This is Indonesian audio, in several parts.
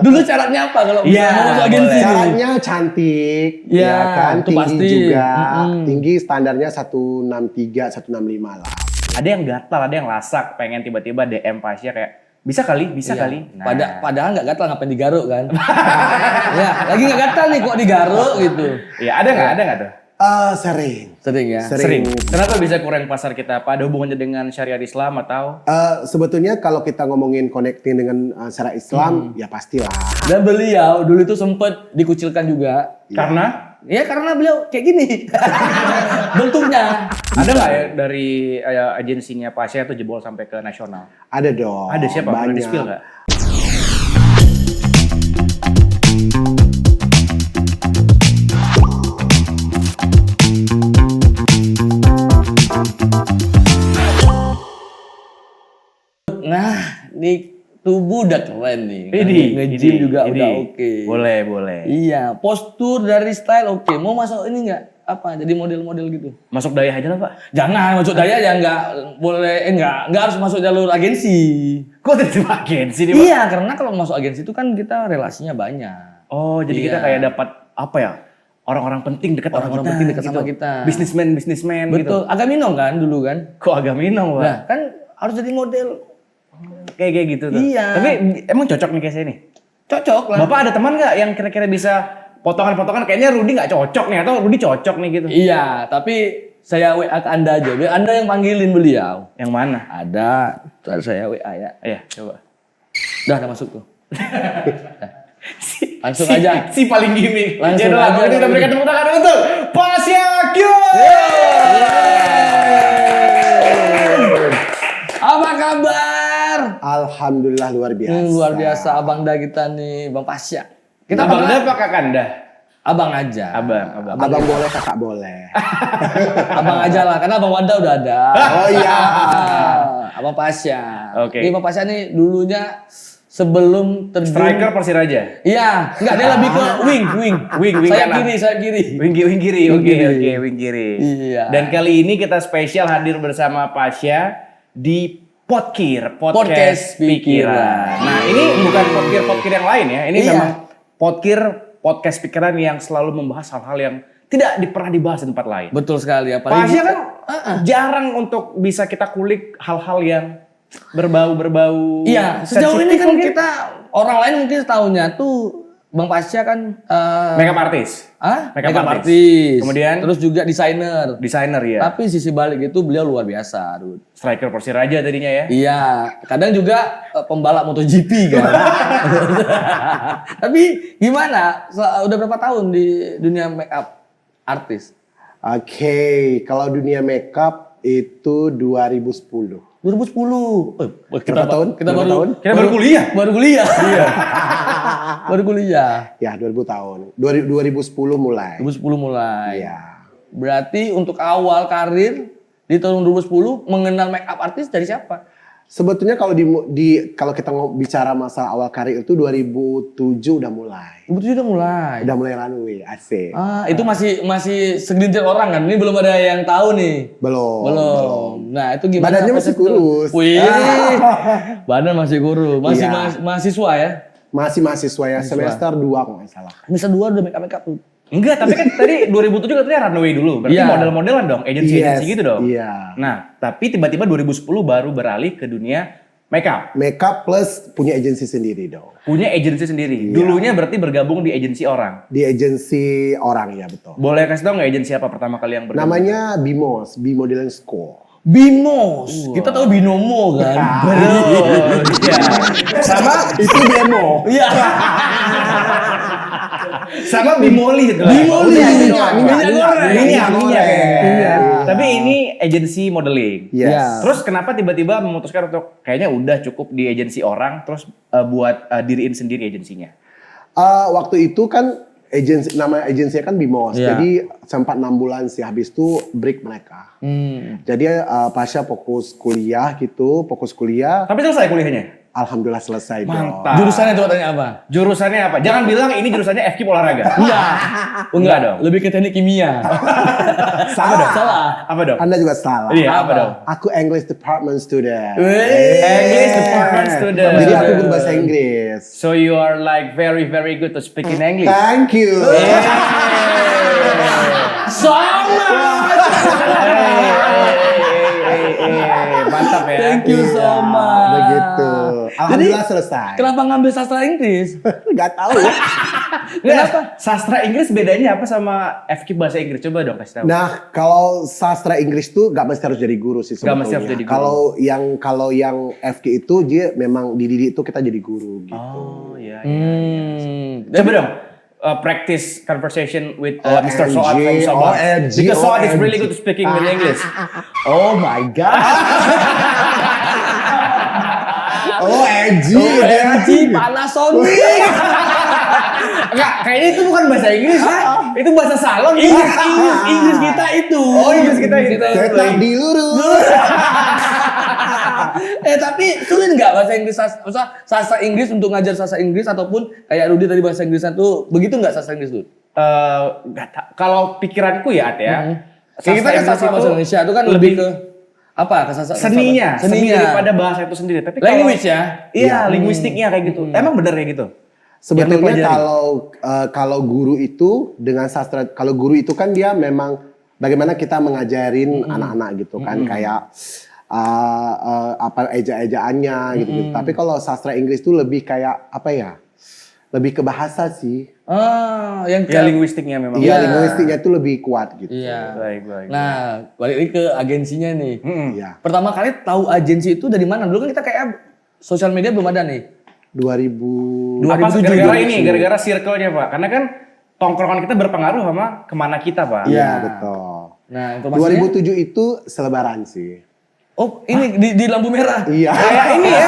Dulu syaratnya apa kalau mau masuk agensi? Syaratnya cantik, Ya, ya kan, itu tinggi pasti. juga, tinggi standarnya 163, 165 lah. Ada yang gatal, ada yang lasak, pengen tiba-tiba DM Pasya kayak bisa kali. Nah. Padahal nggak gatal ngapain digaruk kan? Ya, lagi nggak gatal nih kok digaruk gitu. Iya, ada nggak tuh? Sering. Sering ya. Sering. Kenapa bisa kurang pasar kita? Apa ada hubungannya dengan syariat Islam atau? Sebetulnya kalau kita ngomongin connecting dengan syariat Islam, ya pastilah. Dan beliau dulu itu sempat dikucilkan juga. Karena? Ya karena beliau kayak gini. Bentuknya. Ada nggak ya dari agensinya Pasya itu jebol sampai ke nasional? Ada dong. Ada siapa? Boleh Banyak. di-spill nggak? Nah, ini tubuh udah keren nih. Nge-gym juga udah oke. Boleh. Iya, postur dari style oke. Mau masuk ini nggak? Apa? Jadi model-model gitu. Masuk daya aja lah Pak. Jangan masuk daya ya nggak boleh. Nggak harus masuk jalur agensi. Kok tiba-tiba agensi nih Pak? Iya, karena kalau masuk agensi itu kan kita relasinya banyak. Oh, jadi kita kayak dapat apa ya? Orang-orang penting dekat Orang-orang penting dekat sama kita. Bisnismen gitu. Betul. Agak minong kan dulu kan? Kok agak minang Pak? Nah, kan harus jadi model. Kayak gitu tuh. Iya. Tapi emang cocok nih kayak saya nih? Cocok lah. Bapak ada teman nggak yang kira-kira bisa potongan-potongan? Kayaknya Rudy nggak cocok nih atau Rudy cocok nih gitu? Iya, tapi saya WA ke Anda aja. Biar Anda yang panggilin beliau. Yang mana? Ada saya WA ya. Iya, coba. Udah masuk tuh. Langsung aja. Si paling gimmick. Langsung Jadi aja. kita berikan tepuk tangan untuk Pasya Q. Apa kabar? Alhamdulillah luar biasa. Luar biasa abang dah kita nih, Bang Pasya. Kita Abang panggil dah apa kakanda? abang aja. Abang boleh, kakak boleh. Abang aja lah, karena Abang Wanda udah ada. Oh iya. Abang Pasya. Oke. Ini Bang Pasya nih dulunya sebelum terjun. Striker Persiraja. Iya, enggak dia lebih ke wing. Saya kanan. kiri. Wing kiri. Oke, wing kiri. Iya. Dan kali ini kita spesial hadir bersama Pasya di Podcast Pikiran. Nah, ini bukan podcast yang lain ya. Ini memang podcast pikiran yang selalu membahas hal-hal yang tidak pernah dibahas di tempat lain. Betul sekali, apalagi Pasya kan jarang untuk bisa kita kulik hal-hal yang berbau. iya, sejauh ini sensitif kan mungkin. kita orang lain mungkin tahunya tuh Bang Pasya kan Makeup artist. makeup artist. Kemudian terus juga desainer. desainer ya. Tapi sisi balik itu beliau luar biasa, Rud. Striker Persiraja tadinya ya. Iya, kadang juga pembalap MotoGP kan. Tapi gimana? Udah berapa tahun di dunia makeup artis? Oke, kalau dunia makeup itu 2010. 2010. Berapa tahun? Kita Berapa baru tahun? Kita baru kuliah. Baru kuliah. Iya. Baru kuliah. Ya, 2000 tahun. 2010 mulai. 2010 mulai. Iya. Berarti untuk awal karir di tahun 2010 mengenal makeup artis dari siapa? Sebetulnya kalau kalau kita bicara masalah awal karir itu 2007 udah mulai. 2007 udah mulai. Udah mulai runway, asik. Itu masih segelintir orang kan? Ini belum ada yang tahu nih. Belum. Nah, itu gimana? Badannya masih kurus. Wih. Badan masih kurus. Masih Iya. mahasiswa ya? Masih mahasiswa ya, semester 2 kalau nggak salah. Semester 2 udah makeup tuh. Enggak, tapi kan tadi 2007 katanya runway dulu. Berarti Iya. model-modelan dong, agensi-agensi Yes, gitu dong. iya. Nah, tapi tiba-tiba 2010 baru beralih ke dunia makeup. Makeup plus punya agensi sendiri dong. Punya agensi sendiri. Iya. Dulunya berarti bergabung di agensi orang. Di agensi orang ya betul. Boleh kasih tau nggak agensi apa pertama kali yang bergabung? Namanya Bimos, B Modeling School. Bimos. Kita tahu binomo kan? Betul. Iya. Sama itu demo. Iya. Sama Bimoli itu. Bimoli. Minyak goreng. Minyak. Iya. Tapi ini agensi modeling. Yes. Terus kenapa tiba-tiba memutuskan untuk kayaknya udah cukup di agensi orang terus buat diriin sendiri agensinya? Waktu itu kan nama agensinya kan Bimos. Iya. Jadi sempat 6 bulan sih, habis itu break mereka. Jadi Pasya fokus kuliah. Tapi selesai kuliahnya? Alhamdulillah selesai bro. Mantap. Jurusannya coba tanya apa? Jurusannya apa? Jangan bilang ini jurusannya FK olahraga. Enggak dong. Lebih ke teknik kimia. Salah. Salah. Apa dong? Anda juga salah. Iya, apa dong? Aku English department student. English department student. Jadi aku guru bahasa Inggris. So you are like very very good to speak in English. Thank you. Sama. Mantap ya. Thank you so much. Begitu. Alhamdulillah selesai. Kenapa ngambil sastra Inggris? Gak tahu. Kenapa? Sastra Inggris bedanya apa sama FK bahasa Inggris? Coba dong kasih tahu. Nah, kalau sastra Inggris tuh gak mesti harus jadi guru sih sebetulnya. Gak mesti harus jadi guru. Kalau yang FK itu dia memang dididik itu kita jadi guru gitu. Oh iya. Coba Coba dong. Practice conversation with OMG, Mr. Soad from Sabah. OMG, Because Soad is OMG. really good to speaking in English. Oh my god. OMG. OMG Panasonic. Enggak, kayaknya itu bukan bahasa Inggris. Itu bahasa salon. Inggris kita itu. Oh, Inggris kita itu. Tetap dilurus. Tapi sulit nggak bahasa Inggris, sastra Inggris untuk ngajar sastra Inggris ataupun kayak Rudy tadi bahasa Inggrisnya tuh begitu nggak sastra Inggris tuh? Kalau pikiranku ya, At ya. Kayak kita kan sastra bahasa Indonesia itu kan lebih ke apa? Ke seninya daripada bahasa itu sendiri. Tapi language ya. Iya, linguistiknya kayak gitu. Emang benar kayak gitu. Sebetulnya kalau guru itu dengan sastra, kalau guru itu kan dia memang bagaimana kita mengajarin anak-anak gitu kan, kayak apa eja-ejaannya gitu. Tapi kalau sastra Inggris itu lebih kayak apa ya? Lebih ke bahasa sih. Yang Ya linguistiknya memang. Iya, linguistiknya itu lebih kuat gitu. Iya. Baik. Nah, balik lagi ke agensinya nih. Iya. Pertama kali tahu agensi itu dari mana? Dulu kan kita kayak sosial media belum ada nih. 2000. Apa 2007, gara-gara 2007. ini, gara-gara circle-nya Pak. Karena kan tongkrongan kita berpengaruh sama kemana kita Pak. Iya, betul. Nah, informasinya 2007 itu selebaran sih. oh, ini di lampu merah. Iya. Kayak ini ya.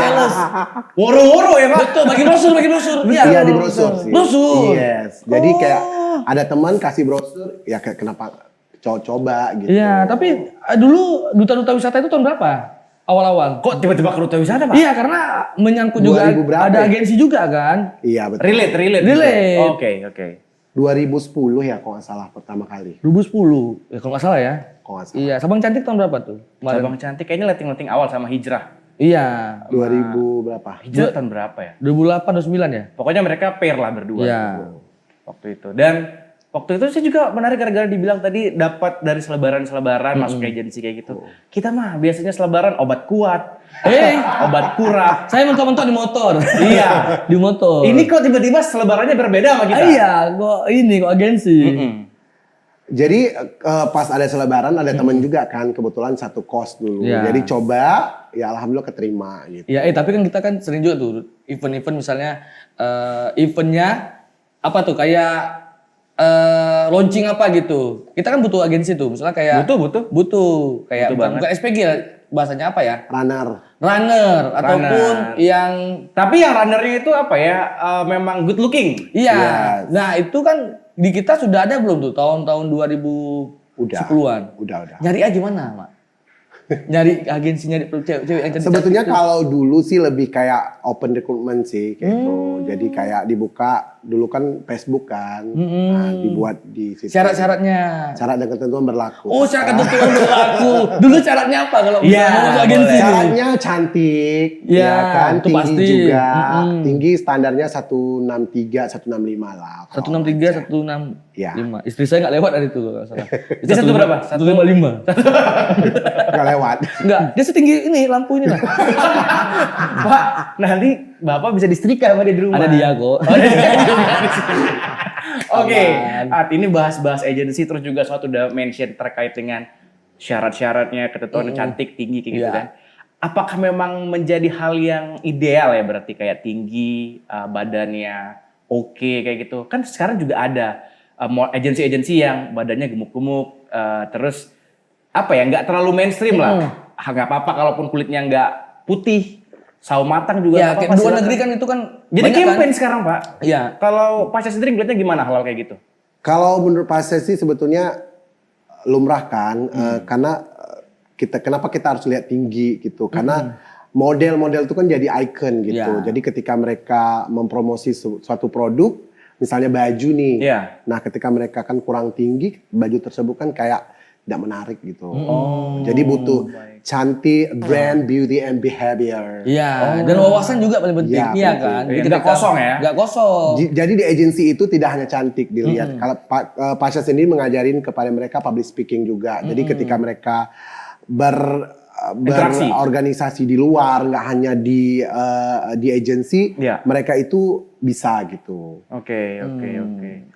Woro-woro ya Pak. Betul, bagi brosur. Iya, di brosur sih. Brosur. Yes. Jadi kayak ada teman kasih brosur, ya kayak kenapa coba gitu. Iya, tapi dulu duta-duta wisata itu tahun berapa? Awal-awal. Kok tiba-tiba ke Rute Wisata Pak? Iya, karena menyangkut juga 2000 berapa ada ya? agensi juga kan. Iya, betul. Relate. Oke. 2010 ya kalau nggak salah pertama kali. 2010, ya kalau nggak salah ya. Kalau nggak salah. Iya, Sabang Cantik tahun berapa tuh? Kemarin. Sabang Cantik kayaknya letting-letting awal sama Hijrah. Iya. 2000 berapa? Hijrah tahun berapa ya? 2008 atau 9 ya? Pokoknya mereka pair lah berdua. Iya. Waktu itu. Dan waktu itu saya juga menarik gara-gara dibilang tadi dapat dari selebaran-selebaran masuk kayak agensi kayak gitu. Kita mah biasanya selebaran obat kuat, obat kurap. Saya mentok-mentok di motor. Iya. Di motor. Ini kok tiba-tiba selebarannya berbeda sama kita? Iya, kok agensi. Jadi pas ada selebaran ada teman juga kan, kebetulan satu kos dulu. Iya. Jadi coba, ya alhamdulillah keterima gitu. Iya, tapi kan kita kan sering juga tuh event-event misalnya eventnya apa tuh kayak launching apa gitu. Kita kan butuh agensi tuh, misalnya kayak butuh kayak bukan SPG lah, bahasanya apa ya? Runner ataupun yang tapi yang runnernya itu apa ya? Memang good looking. iya. Yes. Nah, itu kan di kita sudah ada belum tuh tahun-tahun 2010-an? Udah. Nyari aja gimana, Mak? Nyari agensi, nyari cewek yang cantik. Sebetulnya kalau dulu sih lebih kayak open recruitment sih gitu. Jadi kayak dibuka dulu kan Facebook kan, nah, dibuat di situ. Syarat-syaratnya. Syarat dan ketentuan berlaku. Oh, syarat ketentuan berlaku. Dulu syaratnya apa kalau Iya, mau agensi? Syaratnya cantik, Iya, ya kan, itu tinggi pasti. juga, tinggi standarnya 163, 165 lah. 163, 165. Iya. Istri saya nggak lewat dari itu kalau nggak salah. Itu satu berapa? 155. Nggak lewat. Enggak, dia setinggi ini lampu ini lah. Pak, nanti Bapak bisa disetrika sama dia di rumah. Ada dia kok. Oke, At, ini bahas-bahas agensi terus juga suatu udah mention terkait dengan syarat-syaratnya, ketentuan cantik, tinggi kayak gitu Iya. kan. Apakah memang menjadi hal yang ideal ya berarti kayak tinggi, badannya oke kayak gitu. Kan sekarang juga ada agensi-agensi yang badannya gemuk-gemuk, terus apa ya, nggak terlalu mainstream lah. Nggak apa-apa kalaupun kulitnya nggak putih, sawo matang juga Ya, nggak kayak apa-apa. luar silakan. negeri kan itu kan Jadi banyak campaign kan? sekarang Pak. Iya. Kalau Pasha sendiri ngeliatnya gimana hal kayak gitu? Kalau menurut Pak Ses sih sebetulnya lumrah kan, karena kenapa kita harus lihat tinggi gitu? Karena model-model itu kan jadi icon gitu. Iya. Jadi ketika mereka mempromosi suatu produk, misalnya baju nih. Iya. Nah, ketika mereka kan kurang tinggi, baju tersebut kan kayak tidak menarik gitu. Jadi butuh cantik, brand, beauty, and behavior. Iya, dan wawasan juga paling penting, Iya, iya penting. kan? Iya, nggak kosong ya? Nggak kosong. Jadi di agensi itu tidak hanya cantik dilihat. Kalau Pasha sendiri mengajarin kepada mereka public speaking juga. Jadi ketika mereka Interaksi. berorganisasi di luar, nggak hanya di agensi, Iya. mereka itu bisa gitu. Oke.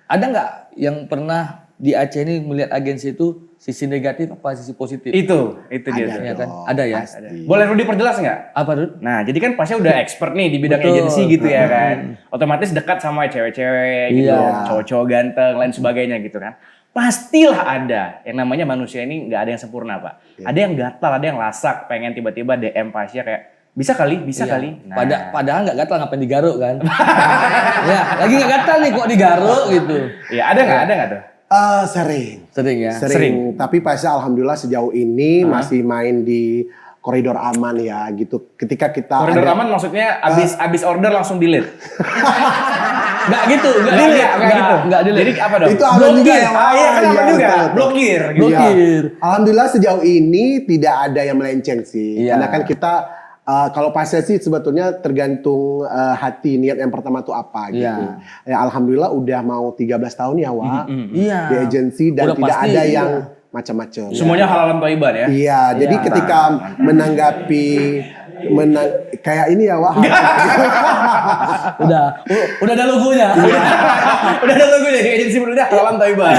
Ada nggak yang pernah di Aceh ini melihat agensi itu sisi negatif apa sisi positif? Itu dia. Ada Iya dong, kan? Ada ya? pasti. Boleh Rudy perjelas nggak? Apa Rud? Nah, jadi kan Pasha udah expert nih di bidang Betul. agensi gitu ya kan. Otomatis dekat sama cewek-cewek gitu, Iya. cowok-cowok ganteng, lain sebagainya gitu kan. Pastilah ada yang namanya manusia ini nggak ada yang sempurna, Pak. Ada yang gatal, ada yang lasak, pengen tiba-tiba DM Pasha kayak bisa kali. Iya. Nah. Padahal nggak gatal ngapain digaruk kan? Ya, lagi nggak gatal nih kok digaruk gitu. Iya, ada nggak tuh? Sering. Sering ya. Sering. Tapi Pasha alhamdulillah sejauh ini masih main di koridor aman ya gitu. Ketika kita Koridor ada- aman maksudnya abis order langsung delete. Nggak gitu, nggak Delete, delete, nggak gitu. nggak delete. Jadi apa dong? Itu aman juga Blokir. ya. Ah iya kan aman juga. betul, betul. Blokir gitu. Blokir. Iya. Alhamdulillah sejauh ini tidak ada yang melenceng sih. Iya. Karena kan kita kalau Pasha sih sebetulnya tergantung hati niat yang pertama tuh apa gitu. Iya. Ya alhamdulillah udah mau 13 tahun ya Wak Iya. di agensi dan Udah tidak pasti, ada iya. yang macam-macam. Semuanya halalan thayyiban ya. Iya, jadi Iya. ketika menanggapi kayak ini ya Wak. Udah ada logonya. Udah ada logonya di agensi berbeda halalan thayyiban.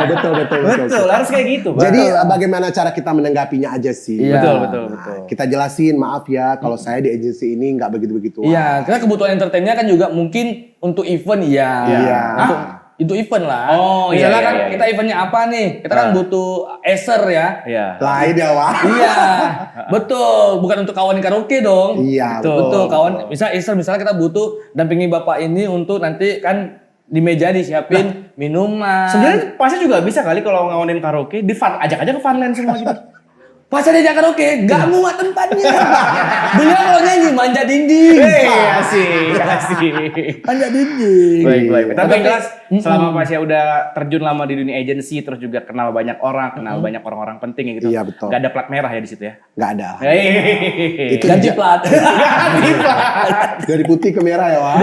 betul. Betul, harus kayak gitu, Pak. Jadi bagaimana cara kita menanggapinya aja sih. Iya. Betul. Kita jelasin, maaf ya kalau saya di agensi ini nggak begitu-begitu. Iya, karena kebutuhan entertainnya kan juga mungkin untuk event iya. Iya. Untuk event lah. Oh, iya, Misalnya iya, kan iya. kita eventnya apa nih? Kita kan butuh Acer ya. Iya. Lain ya Wak. Iya, betul. Bukan untuk kawan karaoke dong. Iya, Betul, kawan. Misalnya kita butuh dampingi bapak ini untuk nanti kan di meja disiapin minuman. Sebenarnya Pasha juga bisa kali kalau ngawonin karaoke, di fun, ajak aja ke funland semua gitu. pas ada di karaoke, gak muat tempatnya. Beliau kalau nyanyi manja dinding. Asik. Manja dinding. Baik. Tapi yang jelas selama Pasha udah terjun lama di dunia agensi, terus juga kenal banyak orang, kenal banyak orang-orang penting gitu. Iya, betul. Gak ada plat merah ya di situ ya. Nggak ada. Itu Ganti plat. Dari putih ke merah ya Wak.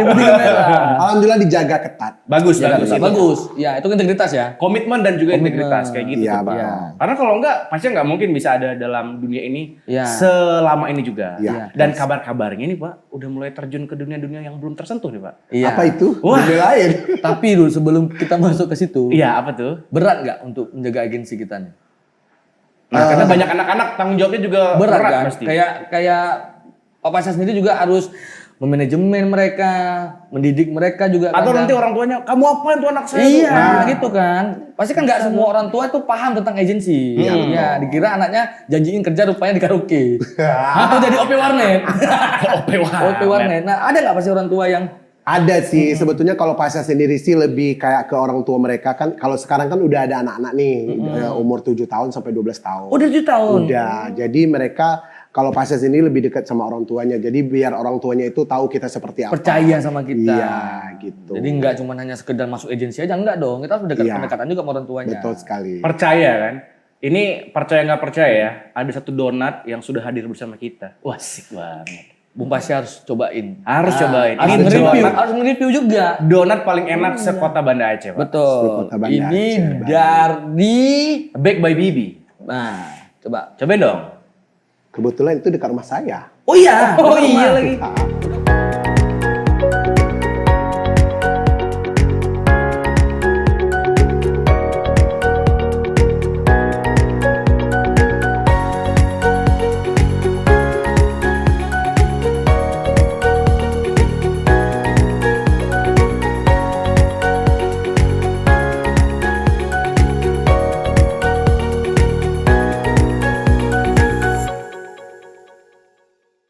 Alhamdulillah dijaga ketat. bagus. Bagus. Ya, itu integritas ya. Komitmen dan juga integritas kayak gitu Iya, tuh, Pak. betul. Karena kalau enggak, Pasha nggak mungkin bisa ada dalam dunia ini Iya. selama ini juga. Iya. Dan kabar-kabarnya nih Pak, udah mulai terjun ke dunia-dunia yang belum tersentuh nih Pak. Iya. Apa itu? Wah. Dunia lain. Tapi dulu sebelum kita masuk ke situ, Iya, apa tuh? berat nggak untuk menjaga agensi kita nih? Nah, karena banyak anak-anak tanggung jawabnya juga Berat kan? pasti. Kayak Papa saya sendiri juga harus memanajemen mereka, mendidik mereka juga. Atau kadang. nanti orang tuanya, kamu apain tuh anak saya? Iya, Nah, gitu kan. Pasti kan nggak semua orang tua itu paham tentang agensi. Ya, dikira anaknya janjiin kerja rupanya di karaoke. Atau jadi OP warnet. OP warnet. OP warnet. Nah, ada nggak pasti orang tua yang Ada sih, sebetulnya kalau Pasha sendiri sih lebih kayak ke orang tua mereka kan. Kalau sekarang kan udah ada anak-anak nih, umur 7 tahun sampai 12 tahun. udah 7 tahun? Udah, jadi mereka kalau Pasha sendiri lebih dekat sama orang tuanya. Jadi biar orang tuanya itu tahu kita seperti apa. Percaya sama kita. Iya, gitu. Jadi nggak cuma hanya sekedar masuk agensi aja, enggak dong. Kita harus Iya. pendekatan juga sama orang tuanya. Betul sekali. percaya kan? Ini percaya nggak percaya ya? Ada satu donat yang sudah hadir bersama kita. Wah, asik banget. Bung Pasha harus cobain. Harus cobain. Harus Ini nge-review, donat- harus nge-review juga. Donat paling enak sekota Banda Aceh, Pak. Betul. Kota Banda Ini Aceh, dari Baked by Bibi. nah, coba. Cobain dong. Kebetulan itu dekat rumah saya. Oh iya, Oh iya lagi.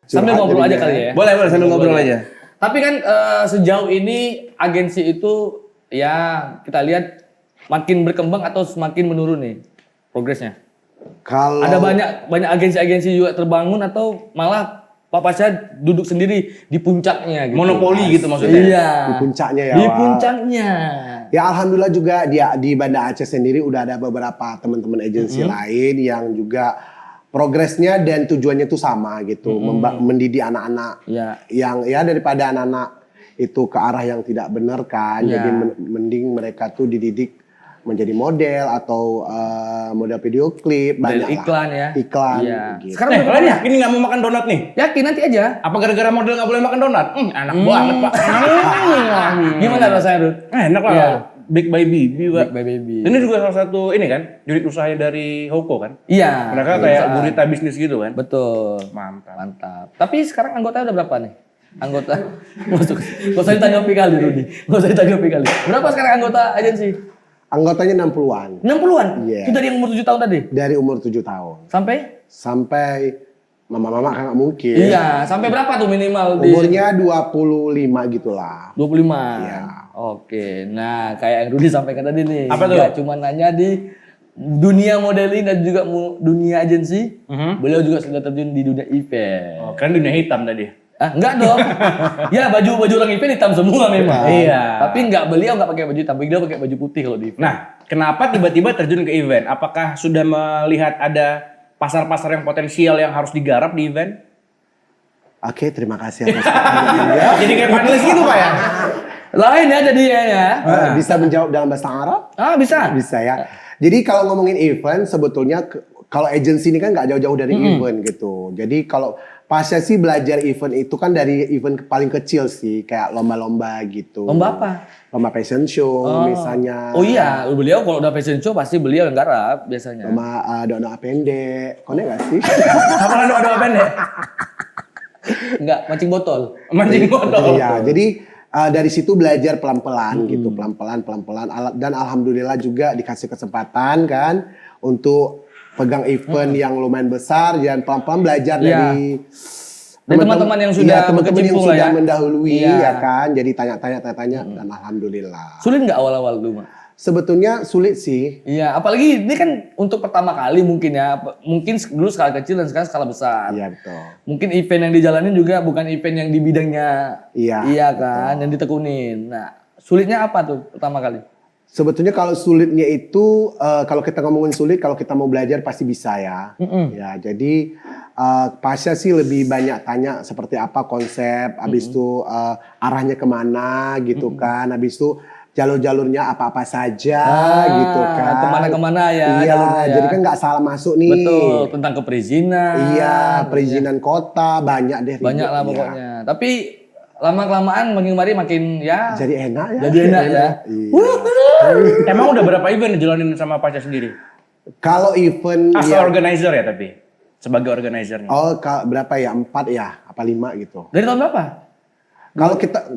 Sambil Curhat ngobrol aja jadinya. kali ya. Boleh sambil ngobrol aja. Tapi kan sejauh ini agensi itu ya kita lihat makin berkembang atau semakin menurun nih progresnya. Kalau Ada banyak agensi-agensi juga terbangun atau malah Pak Pasha duduk sendiri di puncaknya gitu. Monopoli gitu maksudnya. Iya. Di puncaknya ya. Di Wak. puncaknya. Ya alhamdulillah juga dia di Banda Aceh sendiri udah ada beberapa teman-teman agensi lain yang juga progresnya dan tujuannya tuh sama gitu, mendidik anak-anak Iya. yang ya daripada anak-anak itu ke arah yang tidak benar kan, Iya. jadi mending mereka tuh dididik menjadi model atau model video klip, Model banyak iklan lah. ya. Iklan. Iya. Gitu. Sekarang udah Kalian yakin nggak mau makan donat nih? yakin nanti aja. Apa gara-gara model nggak boleh makan donat? Enak banget pak. Gimana rasanya, Rut? Enak lah. Iya. Big by Bibi pak. Big by Baby. Ini juga salah satu ini kan, unit usahanya dari Hoko kan? Iya. Mereka kayak gurita bisnis gitu kan? Betul. Mantap. Mantap. Tapi sekarang anggotanya udah berapa nih? Anggota. Gak usah ditanggapi kali, Rudi. Gak usah ditanggapi kali. Berapa sekarang anggota agensi? Anggotanya 60-an 60-an? Iya. Itu dari yang umur 7 tahun tadi? dari umur 7 tahun sampai mama-mama kan nggak mungkin. Iya. Sampai berapa tuh minimal di Umurnya 25 gitulah. 25. Iya. Oke. Nah, kayak yang Rudi sampaikan tadi nih. Apa tuh? Gak cuma nanya di dunia modeling dan juga dunia agensi. Beliau juga sudah terjun di dunia event. Oh, kan dunia hitam tadi. Enggak dong. Ya baju orang event hitam semua memang. Iya. Tapi beliau enggak pakai baju hitam, beliau pakai baju putih kalau di event. Nah, kenapa tiba-tiba terjun ke event? Apakah sudah melihat ada pasar-pasar yang potensial yang harus digarap di event? Oke, terima kasih atas pertanyaannya. Jadi kayak panelis gitu pak ya? Lain ya jadinya ya. Bisa menjawab dalam bahasa Arab? Ah, bisa. Bisa ya. Jadi kalau ngomongin event, sebetulnya kalau agensi ini kan nggak jauh-jauh dari event gitu. Jadi kalau Pasha sih belajar event itu kan dari event paling kecil sih, kayak lomba-lomba gitu. Lomba apa? Lomba fashion show misalnya. Oh iya, beliau kalau udah fashion show pasti beliau yang garap biasanya. Lomba doa pendek. Konek gak sih? Apa ada pendek? Enggak, mancing botol. Mancing botol. Iya, jadi dari situ belajar pelan-pelan gitu, pelan-pelan. Dan alhamdulillah juga dikasih kesempatan kan untuk pegang event yang lumayan besar dan pelan-pelan belajar dari teman-teman yang sudah teman-teman yang berkecimpung sudah lah ya. mendahului Iya. ya kan. Jadi tanya-tanya dan alhamdulillah. Sulit nggak awal-awal dulu, Mak? Sebetulnya sulit sih. Iya, apalagi ini kan untuk pertama kali mungkin ya. Mungkin dulu skala kecil dan sekarang skala besar. Iya betul. Mungkin event yang dijalanin juga bukan event yang di bidangnya. Iya, Kan, yang ditekunin. Nah, sulitnya apa tuh pertama kali? Sebetulnya kalau sulitnya itu kalau kita ngomongin sulit, kalau kita mau belajar pasti bisa ya. Ya, jadi Pasha sih lebih banyak tanya seperti apa konsep, habis itu arahnya kemana gitu kan, habis itu jalur-jalurnya apa-apa saja gitu kan. Kemana-kemana ya Iya, jalurnya ya. jadi kan nggak salah masuk nih. Betul, tentang keperizinan. Iya, perizinan kota banyak deh. Banyak lah ribetnya. pokoknya. Tapi lama-kelamaan makin kemari makin ya. Jadi enak ya. Jadi enak ya. Iya. Emang udah berapa event dijalanin sama Pasha sendiri? Kalau event As ya, organizer ya tapi? Sebagai organizernya. berapa ya? 4 ya? Apa 5 gitu? Dari tahun berapa?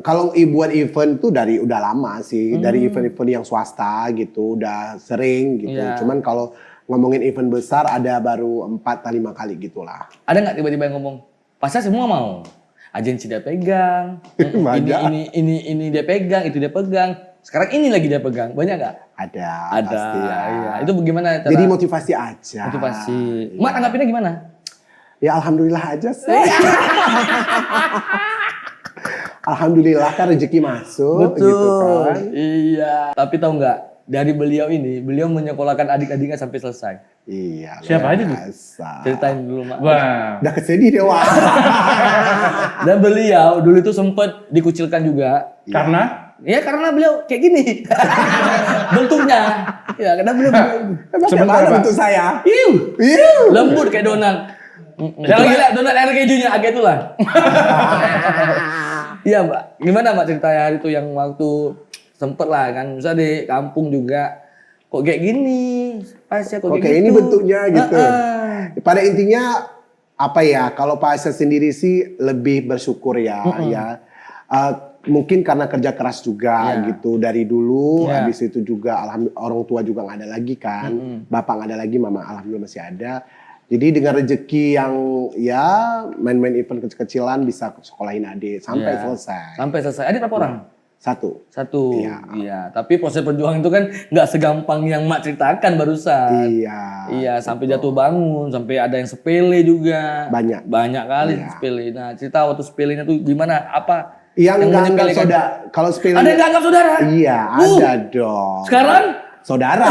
Kalau buat event tuh dari udah lama sih, dari event-event yang swasta gitu, udah sering gitu. Iya. Cuman kalau ngomongin event besar ada baru 4 atau 5 kali gitulah. Ada nggak tiba-tiba yang ngomong, Pasha semua mau? Agensi dia pegang, ini dia pegang, itu dia pegang. Sekarang ini lagi dia pegang, banyak nggak? Ada. Pasti ya. Iya. Itu bagaimana cara? Jadi motivasi aja. motivasi. Iya. Mak tanggapinnya gimana? Ya alhamdulillah aja sih. Alhamdulillah kan rezeki masuk gitu kan. Iya. Tapi tahu nggak? Dari beliau ini, beliau menyekolahkan adik-adiknya sampai selesai. Iya. Siapa aja tuh? Biasa. Ceritain dulu, Mak. Wah. Udah kesedih deh wah. Dan beliau dulu itu sempat dikucilkan juga. Karena? Ya karena beliau kayak gini. Bentuknya. Ya karena beliau Bagaimana bentuk saya? Iu. Iu. Lembut kayak donat. Coba lihat donat air kejunya agak itulah. Iya, Mbak. Gimana Mbak ceritanya hari itu yang waktu sempet lah kan, misalnya di kampung juga kok kayak gini, Pasha kok kayak Oke, gitu. ini bentuknya gitu. Pada intinya apa ya? Kalau Pasha sendiri sih lebih bersyukur ya, ya. Mungkin karena kerja keras juga gitu dari dulu. Habis itu juga alhamdulillah orang tua juga nggak ada lagi kan, bapak nggak ada lagi, mama alhamdulillah masih ada. Jadi dengan rezeki yang ya main-main event kecil-kecilan bisa sekolahin adik sampai selesai. Sampai selesai. Adik berapa orang? Satu. Iya. Tapi proses perjuangan itu kan nggak segampang yang Mak ceritakan barusan. Iya. Iya, sampai jatuh bangun, sampai ada yang sepele juga. Banyak. Banyak kali sepele. Nah, cerita waktu sepelenya tuh gimana? Apa? Yang nggak anggap menyepelekan? saudara. Kalau sepele. Ada yang nggak anggap saudara? Iya, ada dong. Sekarang? Saudara.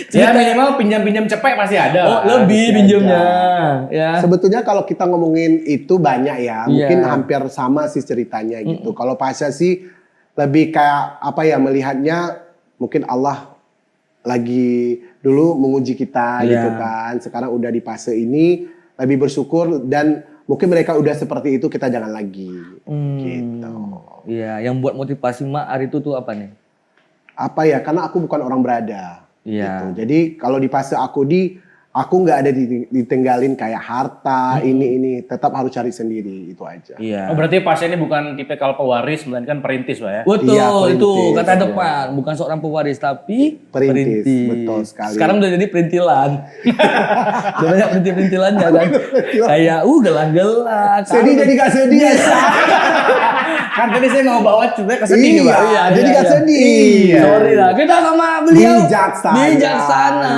Ya minimal pinjam-pinjam cepek pasti ada. Oh, lebih pinjamnya. Ya. Sebetulnya kalau kita ngomongin itu banyak ya, mungkin hampir sama sih ceritanya gitu. Kalau Pasha sih lebih kayak apa ya, melihatnya mungkin Allah lagi dulu menguji kita gitu kan. Sekarang udah di fase ini lebih bersyukur dan mungkin mereka udah seperti itu, kita jangan lagi gitu. Iya, yang buat motivasi Mak hari itu tuh apa nih? Apa ya, karena aku bukan orang berada. Iya. Gitu. Jadi kalau di fase aku nggak ada ditinggalin kayak harta ini tetap harus cari sendiri, itu aja. Iya. Oh, berarti pasien ini bukan tipikal pewaris melainkan perintis Pak ya? Betul, Iya, itu perintis, kata iya. depan, bukan seorang pewaris tapi Perintis, betul sekali. Sekarang udah jadi perintilan. Udah banyak perintilannya kan. Kayak gelang-gelang. Sedih jadi gak sedih ya. Kan tadi saya mau bawa cerita ke sedih nih Pak. Iya, jadi gak sedih. Iya. Sorry lah, kita sama beliau Bijaksana. bijaksana.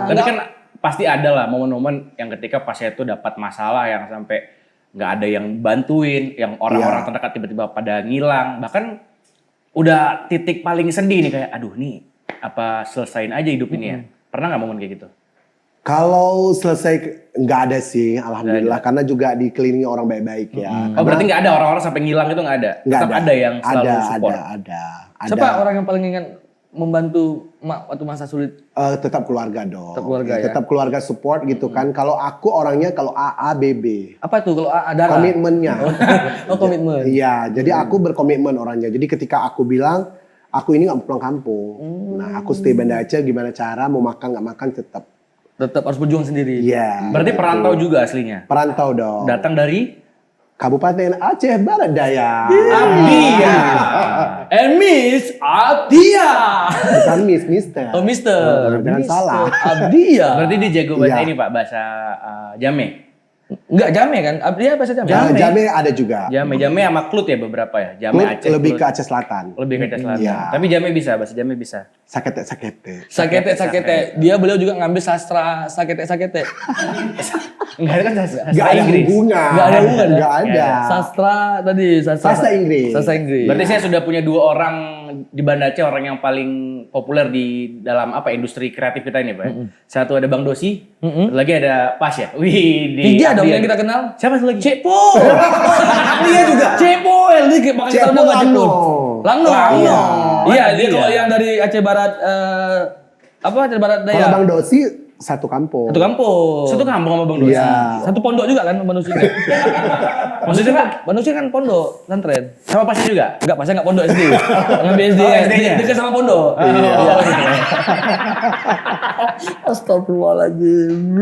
Tapi kan pasti ada lah momen-momen yang ketika pasien itu dapat masalah yang sampai nggak ada yang bantuin, yang orang-orang terdekat tiba-tiba pada ngilang, bahkan udah titik paling sedih nih kayak aduh nih apa selesain aja hidup ini ya. Pernah nggak momen kayak gitu? Kalau selesai nggak ada sih, alhamdulillah, karena juga dikelilingi orang baik-baik ya. Oh berarti nggak ada orang-orang sampai ngilang itu nggak ada? Nggak Tetap ada yang selalu support? Ada. Siapa orang yang paling ingat membantu Mak waktu masa sulit? Tetap keluarga dong. Tetap keluarga ya? Tetap keluarga support gitu kan. Kalau aku orangnya kalau AABB. Apa tuh kalau ada Komitmennya. Oh, komitmen. Iya, jadi aku berkomitmen orangnya. Jadi ketika aku bilang, aku ini nggak mau pulang kampung. Nah, aku stay Banda Aceh, gimana cara mau makan nggak makan tetap. Tetap harus berjuang sendiri. Iya. Berarti perantau juga aslinya? Perantau dong. Datang dari? Kabupaten Aceh Barat Daya. Abdia. And Miss Abdia. Bukan Mister. Oh, Mister. Jangan salah. Abdia. Berarti dia jago bahasa Iya. ini Pak, bahasa Jame? Enggak Jame kan? Abdia bahasa Jame. Jame ada juga. Jame sama Klut ya beberapa ya? Jame Klut Aceh. lebih Klut. ke Aceh Selatan. Lebih ke Aceh Selatan. Iya. Tapi Jame bisa, bahasa Jame bisa. Sakete. Sakete. Beliau juga ngambil sastra sakete. Enggak ada kan sastra Gak ada Inggris. hubungan. Nggak ada hubungan ya? Nggak ada. Sastra tadi Sastra Inggris. Sastra Inggris. Berarti saya sudah punya 2 orang di Banda Aceh, orang yang paling populer di dalam apa industri kreatif kita ini Pak. Satu ada Bang Dosi, satu lagi ada Pasya. Wih, Tiga dong yang kita kenal. Siapa satu lagi? Cepo. Dia juga. Cepo, ini makanya kita Cepo udah nggak Langno. Langno. Langno. Iya, dia Iya. kalau yang dari Aceh Barat apa Aceh Barat Daya? Kalau Bang Dosi satu kampung. Satu kampung. Satu kampung sama Bang Dosi. Iya. Satu pondok juga kan Bang Nusi. Maksudnya Pak, Bang Nusi kan pondok, pesantren. sama Pasya juga? Enggak, pasnya enggak pondok SD. Ngambil SD. Oh, SD-nya. Dekat sama pondok. Iya. Astagfirullahaladzim.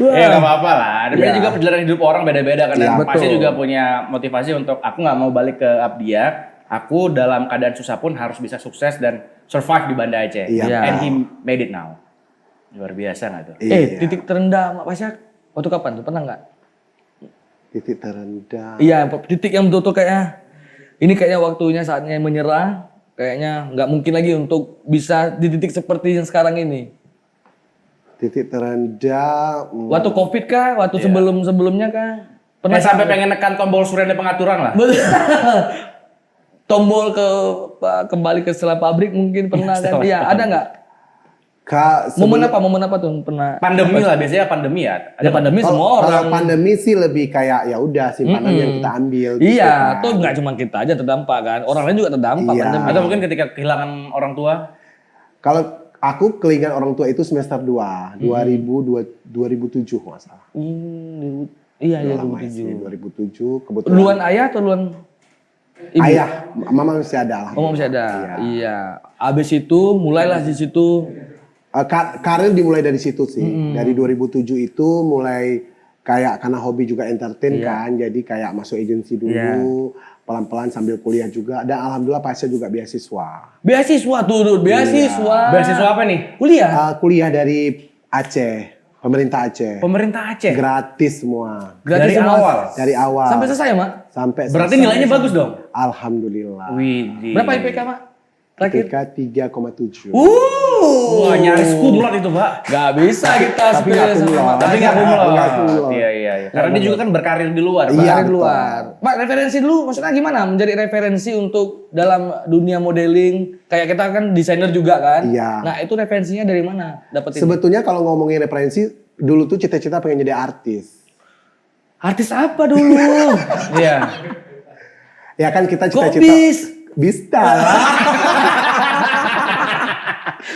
Ya nggak apa-apa lah. Namanya juga perjalanan hidup orang beda-beda kan. Iya, Pasya betul. juga punya motivasi untuk aku nggak mau balik ke Abdia. Aku dalam keadaan susah pun harus bisa sukses dan survive di Banda Aceh. Iya. And he made it now. Luar biasa nggak tuh? Iya. Titik terendah Mak Pasya waktu kapan tuh? Pernah enggak? Titik terendah. Iya, titik yang betul-betul kayaknya ini kayaknya waktunya saatnya menyerah. Kayaknya nggak mungkin lagi untuk bisa di titik seperti yang sekarang ini. Titik terendah. Waktu Covid kah? Waktu sebelum-sebelumnya kah? Pernah sampai pengen nekan tombol surenda pengaturan lah. Tombol kembali ke setelah pabrik mungkin pernah kan? Iya, ada nggak? Momen apa tuh pernah? Pandemi lah, biasanya pandemi ya. Ada pandemi semua Kalau orang. pandemi sih lebih kayak ya udah simpanan yang kita ambil. gitu Iya, kan. tuh nggak cuma kita aja terdampak kan, orang lain juga terdampak Iya. pandemi. Atau mungkin ketika kehilangan orang tua. Kalau aku kelingan orang tua itu semester 2, 2007 nggak salah. Iya, Udah lama 2007. sih, 2007 kebetulan. Duluan ayah atau duluan ibu? Ayah, mama masih ada lah. Oh, masih ada. Iya. Abis itu mulailah di situ. Karir dimulai dari situ sih. Dari 2007 itu mulai kayak karena hobi juga entertain kan. Jadi kayak masuk agensi dulu, pelan-pelan sambil kuliah juga. Dan alhamdulillah Pasya juga beasiswa. Beasiswa tuh, beasiswa. Beasiswa apa nih? Kuliah. Kuliah dari Aceh, pemerintah Aceh. Pemerintah Aceh. Gratis semua. Gratis Dari semua. awal. Dari awal. Sampai selesai, Mak? Sampai Berarti selesai. nilainya bagus dong? Alhamdulillah. Widih. Berapa IPK, Pak? Terakhir? IPK 3,7. Wah, nyaris kumlot itu, Pak. Gak bisa kita Tapi nggak sepele sama kumlot. mata. Tapi nggak kumlot. Nggak kumlot. Iya. Karena dia juga kan berkarir di luar, Pak. Iya, Dari betul. luar. Pak, referensi dulu maksudnya gimana? Menjadi referensi untuk dalam dunia modeling. Kayak kita kan desainer juga kan? Iya. Nah, itu referensinya dari mana? Dapetin? Sebetulnya kalau ngomongin referensi, dulu tuh cita-cita pengen jadi artis. Artis apa dulu? Iya. Ya kan kita Kok cita-cita. bisa? Bisa lah.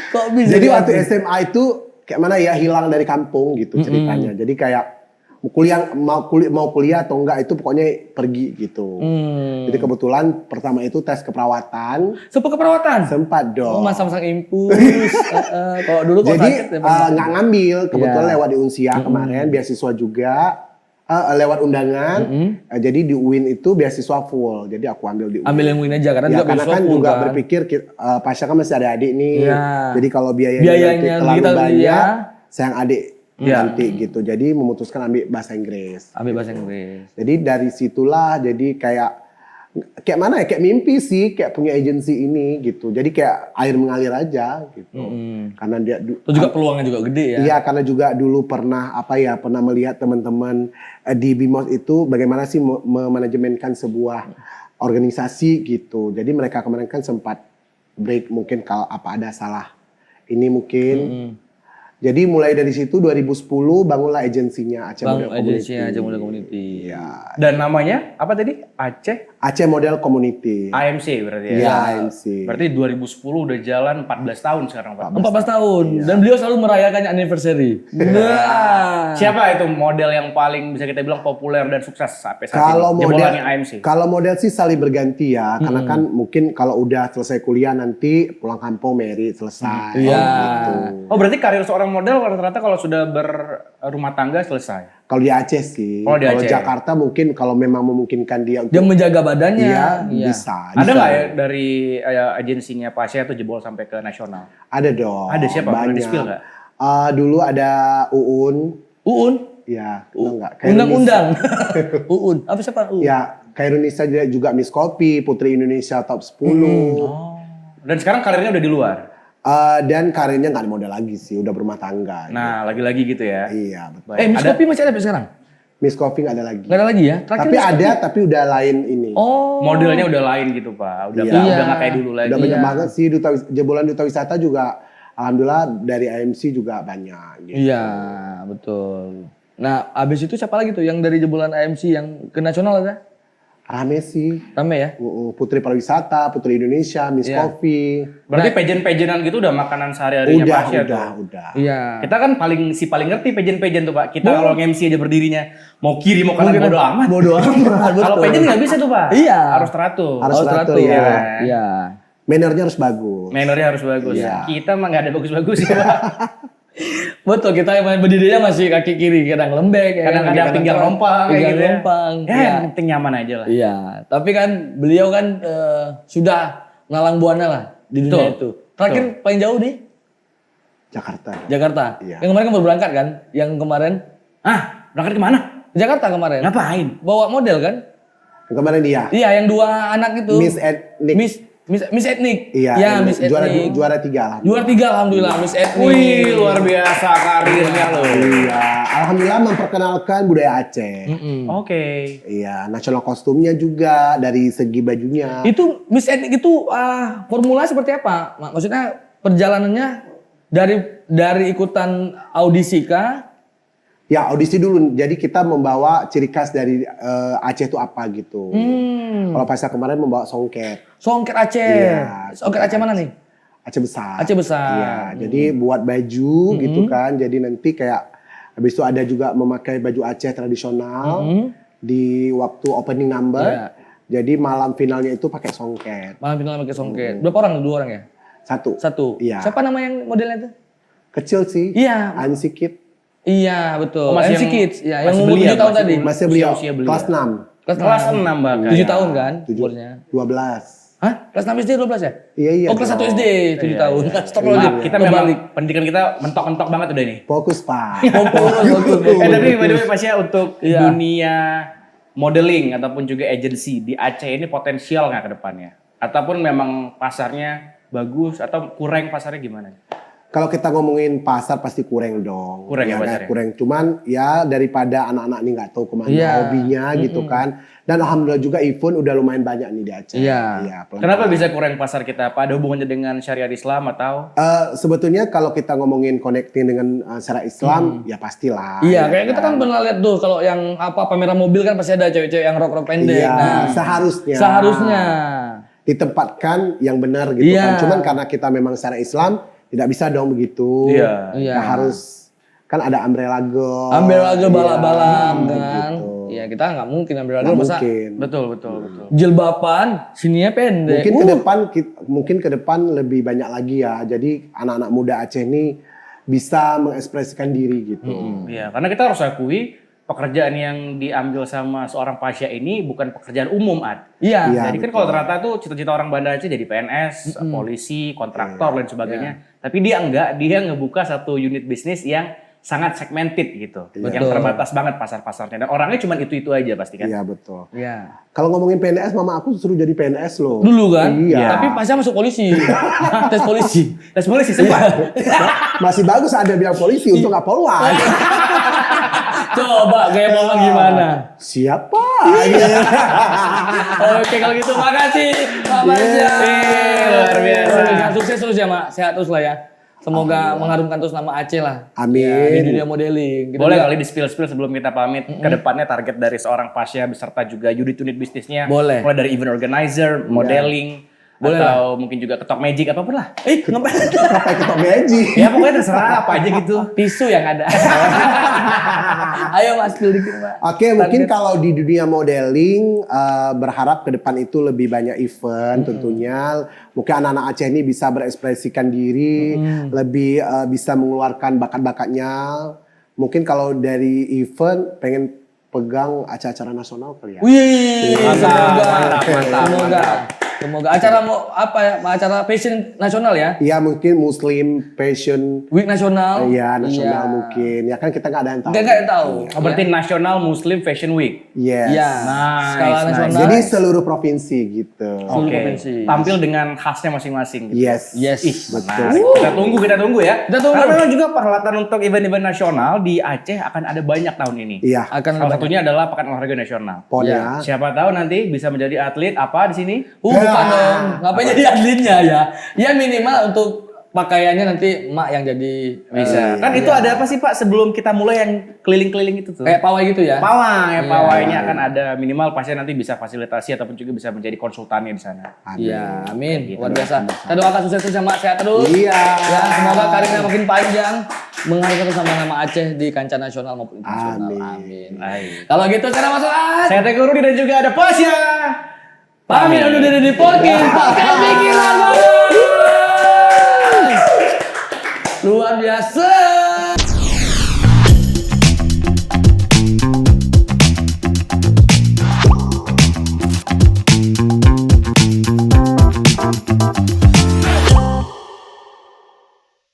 Kok bisa? Jadi jadi waktu artis? SMA itu kayak mana ya, hilang dari kampung gitu ceritanya. Jadi kayak mau kuliah atau enggak itu pokoknya pergi gitu. Jadi kebetulan pertama itu tes keperawatan. Sepuh keperawatan? Sempat Oh, dong. masang-masang impuls. Kalau dulu kok Jadi sakit ya, nggak ngambil, kebetulan Iya. lewat di Unsia kemarin beasiswa juga, lewat undangan. Jadi di UIN itu beasiswa full, jadi aku ambil di UIN. ambil yang win aja karena Ya, juga karena beasiswa kan full juga kan. berpikir Pasha kan masih ada adik nih, Iya. jadi kalau biayanya Biayanya nanti terlalu kita- banyak, iya. sayang adik Iya. nanti gitu. Jadi memutuskan ambil bahasa Inggris. Ambil bahasa Inggris. Jadi dari situlah jadi kayak mana ya, kayak mimpi sih, kayak punya agensi ini gitu. Jadi kayak air mengalir aja gitu. Karena dia Itu juga peluangnya juga gede ya. Iya, karena juga dulu pernah pernah melihat teman-teman di BIMOS itu bagaimana sih memanajemenkan sebuah organisasi gitu. Jadi mereka kemarin kan sempat break mungkin kalau ada salah ini mungkin. Jadi mulai dari situ 2010 bangunlah agensinya Aceh Bang Model agensinya Community. aja Model Community. Iya, Dan namanya apa tadi? Aceh Aceh Model Community. AMC berarti ya? Iya, AMC. Berarti 2010 udah jalan 14 tahun sekarang, Pak. 14 tahun dan beliau selalu merayakannya anniversary. Nah. Siapa itu model yang paling bisa kita bilang populer dan sukses sampai saat Kalau ini? model, Jebolannya AMC. kalau model sih saling berganti ya, karena kan mungkin kalau udah selesai kuliah nanti pulang kampung married selesai. Iya. Gitu. Oh, berarti karir seorang model rata-rata kalau sudah berumah tangga selesai. Kalau di Aceh sih, Oh, di kalau Aceh. Jakarta mungkin kalau memang memungkinkan dia Dia untuk menjaga badannya. iya, bisa. Ada bisa. nggak ya dari agensinya Pasha itu jebol sampai ke nasional? Ada dong. Ada siapa? Boleh Banyak. di-spill nggak? Dulu ada Uun, Uun, ya, tahu nggak? undang-undang. Uun, apa siapa Uun? Ya, Kairunisa juga Miss Kopi, Putri Indonesia top 10. Oh. Dan sekarang karirnya udah di luar. Dan karirnya nggak di model lagi sih, udah berumah tangga. Nah, lagi-lagi gitu ya. Iya, betul. Miss Kopi masih ada sampai sekarang? Miss Kopi nggak ada lagi. Nggak ada lagi ya? Terakhir Tapi Miss Kopi. ada, tapi udah lain ini. Oh. Modelnya udah lain gitu, Pak. Udah Iya. udah nggak kayak dulu lagi. Udah banyak Iya. banget sih jebolan duta wisata juga. Alhamdulillah dari AMC juga banyak. Gitu. Iya, betul. Nah, abis itu siapa lagi tuh yang dari jebolan AMC yang ke nasional ada? Rame sih. Rame ya? Putri Pariwisata, Putri Indonesia, Miss Iya. Kopi. Berarti pageant-pageanan gitu udah makanan sehari-harinya Pasha tuh. udah. Iya. Kita kan paling ngerti pageant-pageant tuh, Pak. Kita kalau MC aja berdirinya mau kiri mau kanan bodo amat. Bodo amat. Kalau betul. pageant nggak bisa tuh, Pak. Iya. Harus teratur. Harus teratur, teratur. ya. Iya. Mannernya harus bagus. Menornya harus bagus. Iya. Kita mah nggak ada bagus-bagus ya, Pak. Betul, kita yang main berdirinya masih kaki kiri, kadang lembek, ya, Kadang-kadang kaki pinggang kanan, rompang kayak pinggang gitu ya. rompang. Ya, Iya. yang penting nyaman aja lah. Iya, tapi kan beliau kan sudah ngalang buana lah di dunia Betul. itu. Terakhir paling jauh di Jakarta. Jakarta. Iya. Yang kemarin kan baru berangkat kan? Yang kemarin Berangkat kemana? ke Jakarta kemarin. Ngapain? Bawa model kan? Yang kemarin dia. Iya, yang dua anak itu. Miss Ethnic. Miss Ethnic. Iya, ya, yang Miss juara Ethnic. juara 3 lah. Juara 3 alhamdulillah Miss Ethnic. Wih, luar biasa karirnya loh. Iya, alhamdulillah memperkenalkan budaya Aceh. Oke. Iya, nasional kostumnya juga dari segi bajunya. Itu Miss Ethnic itu formula seperti apa? Maksudnya perjalanannya dari ikutan audisi kah? Ya audisi dulu. Jadi kita membawa ciri khas dari Aceh itu apa gitu. Kalau Pasha kemarin membawa songket. Songket Aceh. Iya, Songket Aceh mana nih? Aceh besar. Aceh besar. Iya, jadi buat baju gitu kan. Jadi nanti kayak habis itu ada juga memakai baju Aceh tradisional di waktu opening number. Iya. Jadi malam finalnya itu pakai songket. Malam final pakai songket. Berapa orang? 2 orang ya? Satu. Iya. Siapa nama yang modelnya itu? Kecil sih. Iya. Ansi Kid. Iya, betul. Oh, masih MC yang- Kids. Ya, yang masih umur belia, 7 tahun masih tadi. Masih beliau Usia belia. kelas 6. Kelas 6 bahkan. 7 tahun kan 7, umurnya. 12. Hah? Kelas 6 SD 12 ya? Iya. Oh, kelas 1 SD 7 Iya, tahun. iya. Stop Maaf, lagi. kita memang pendidikan kita mentok-mentok banget udah nih. Fokus Pak. Fokus. Tapi by the way Pasha untuk Iya. dunia modeling ataupun juga agency di Aceh ini potensial nggak ke depannya? Ataupun memang pasarnya bagus atau kurang pasarnya gimana? Kalau kita ngomongin pasar pasti kurang dong. Kurang ya kan? pasarnya? Kurang. Cuman ya daripada anak-anak ini nggak tahu kemana hobinya gitu kan. Dan alhamdulillah juga event udah lumayan banyak nih di Aceh. Iya. pelan-pelan. Kenapa bisa kurang pasar kita? Apa ada hubungannya dengan syariat Islam atau? Sebetulnya kalau kita ngomongin connecting dengan syariat Islam, ya pastilah. Iya, ya kayak kita kan pernah lihat tuh kalau yang pameran mobil kan pasti ada cewek-cewek yang rok-rok pendek. Iya, Nah, seharusnya ditempatkan yang benar gitu kan. Cuman karena kita memang syariat Islam, tidak bisa dong begitu. Iya. Kita harus kan ada umbrella girl. Umbrella girl balap-balap kan. gitu. Iya, kita nggak mungkin umbrella Nggak girl masa mungkin. Betul. jilbaban, sininya pendek. Mungkin ke depan lebih banyak lagi ya. Jadi anak-anak muda Aceh ini bisa mengekspresikan diri gitu. Iya, karena kita harus akui pekerjaan yang diambil sama seorang Pasha ini bukan pekerjaan umum, Ad. Iya. Iya. Jadi kan kalau ternyata tuh cita-cita orang Banda Aceh jadi PNS, polisi, kontraktor dan sebagainya. Tapi dia ngebuka satu unit bisnis yang sangat segmented gitu. Yang terbatas banget pasar-pasarnya. Dan orangnya cuma itu-itu aja pasti kan. Iya betul. Iya. Kalau ngomongin PNS, mama aku suruh jadi PNS loh. Dulu kan? Iya. Tapi pasnya masuk polisi. Tes polisi. Tes polisi sempat. Masih bagus ada bilang polisi untuk nggak poluan. Coba kayak mama gimana? Siapa? Oke kalau gitu makasih Pak Pasha. Luar biasa. Sukses terus ya Mak, sehat terus lah ya. Semoga mengharumkan terus nama Aceh lah. Amin. Ya, di dunia modeling. Kita Boleh juga- kali di spill sebelum kita pamit. Kedepannya target dari seorang Pasha beserta juga unit bisnisnya. Boleh. Mulai dari event organizer, modeling, Boleh atau mungkin juga ketok magic apapun lah. ngapain? Sampai ketok magic. Ya pokoknya terserah apa aja gitu. Tisu yang ada. Ayo Mas, spill dikit Mbak. Oke, mungkin kalau di dunia modeling berharap ke depan itu lebih banyak event tentunya. Mungkin anak-anak Aceh ini bisa berekspresikan diri, lebih bisa mengeluarkan bakat-bakatnya. Mungkin kalau dari event pengen pegang acara-acara nasional kali ya. Wih, Mantap. Semoga acara mau apa ya? Acara fashion nasional ya? Iya mungkin Muslim Fashion. Week nasional. Iya nasional mungkin. Ya kan kita nggak ada yang tahu. Nggak tahu. Oh, berarti National Muslim Fashion Week. Yes. Iya. Nice, Skala nice. nasional. Jadi seluruh provinsi gitu. Seluruh Oke. provinsi. Tampil dengan khasnya masing-masing. Gitu. Yes. Yes. Ih, betul. menarik. Kita tunggu ya. Kita tunggu. Karena memang juga perhelatan untuk event-event nasional di Aceh akan ada banyak tahun ini. Iya. Akan Salah satunya adalah Pekan Olahraga Nasional. Pon Iya. ya. Siapa tahu nanti bisa menjadi atlet apa di sini? Bukan dong. Ngapain jadi atletnya ya? Ya minimal untuk pakaiannya nanti emak yang jadi Bisa. Kan itu ada apa sih Pak sebelum kita mulai yang keliling-keliling itu tuh? kayak pawai gitu ya? Pawai, pawainya akan ada minimal pasien nanti bisa fasilitasi ataupun juga bisa menjadi konsultannya di sana. Iya, amin. Gitu, Luar biasa. Kita doakan sukses terus sama sehat terus. Iya. Ya, semoga karirnya makin panjang, mengharumkan terus sama nama Aceh di kancah nasional maupun internasional. Amin. Baik. Kalau gitu sekarang masuk Saya Teguh Rudi dan juga ada Pasha. pamit undur diri di podcast pikiran. Luar biasa.